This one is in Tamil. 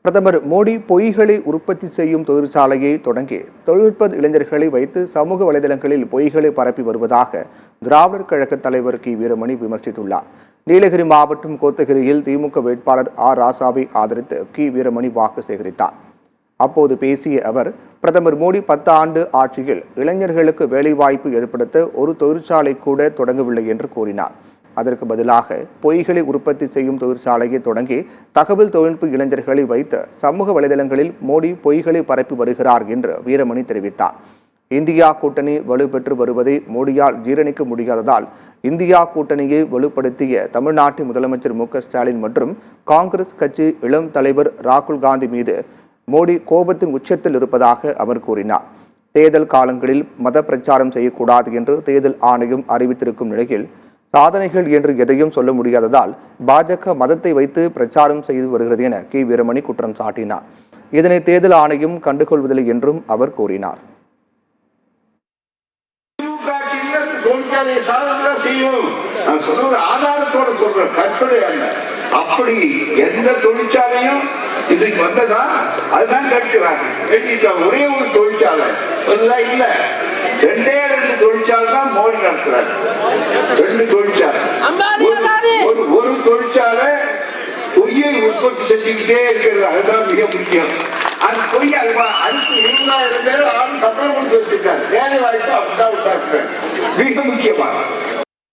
பிரதமர் மோடி பொய்களை உற்பத்தி செய்யும் தொழிற்சாலையை தொடங்கி தொழில்நுட்ப இளைஞர்களை வைத்து சமூக வலைதளங்களில் பொய்களை பரப்பி வருவதாக திராவிடர் கழக தலைவர் கி வீரமணி விமர்சித்துள்ளார். நீலகிரி மாவட்டம் கோத்தகிரியில் திமுக வேட்பாளர் ஆர் ராசாவை ஆதரித்து கி வீரமணி வாக்கு சேகரித்தார். அப்போது பேசிய அவர், பிரதமர் மோடி 10 ஆண்டு ஆட்சியில் இளைஞர்களுக்கு வேலைவாய்ப்பு ஏற்படுத்த ஒரு தொழிற்சாலை கூட தொடங்கவில்லை என்று கூறினார். அதற்கு பதிலாக பொய்களை உற்பத்தி செய்யும் தொழிற்சாலையை தொடங்கி தகவல் தொழில்நுட்ப இளைஞர்களை வைத்து சமூக வலைதளங்களில் மோடி பொய்களை பரப்பி வருகிறார் என்று வீரமணி தெரிவித்தார். இந்தியா கூட்டணி வலுப்பெற்று வருவதை மோடியால் ஜீரணிக்க முடியாததால் இந்தியா கூட்டணியை வலுப்படுத்திய தமிழ்நாட்டின் முதலமைச்சர் மு.க.ஸ்டாலின் மற்றும் காங்கிரஸ் கட்சி இளம் தலைவர் ராகுல் காந்தி மீது மோடி கோபத்தின் உச்சத்தில் இருப்பதாக அவர் கூறினார். தேர்தல் காலங்களில் மத பிரச்சாரம் செய்யக்கூடாது என்று தேர்தல் ஆணையம் அறிவித்திருக்கும் நிலையில் சாதனைகள் என்று எதையும் சொல்ல முடியாததால் பாஜக மதத்தை வைத்து பிரச்சாரம் செய்து வருகிறது என கி வீரமணி குற்றம் சாட்டினார். இதனை தேர்தல் ஆணையம் கண்டுகொள்வதில்லை என்றும் அவர் கூறினார். ஆதாரத்தோட சொல்ற கற்பனை அல்ல. அப்படி எந்த தொழிற்சாலையும் இதுக்கு வந்ததா அதுதான் கேட்கிறாங்க. ஒரே ஒரு தொழிற்சாலை இல்ல, 2 தொழிற்சாலை தான் மோடி நடத்துறாரு. 2 தொழிற்சாலை, ஒரு தொழிற்சாலை பொய்யை உற்பத்தி செஞ்சுக்கிட்டே இருக்கிறது. அதுதான் மிக முக்கியம். அந்த பொய் அதுக்கு 20,000 பேர் ஆள் சம்பளம் கொடுத்து வச்சிருக்காரு. வேலை வாய்ப்பு அப்படிதான் உண்டாக்குறாரு. மிக முக்கியமா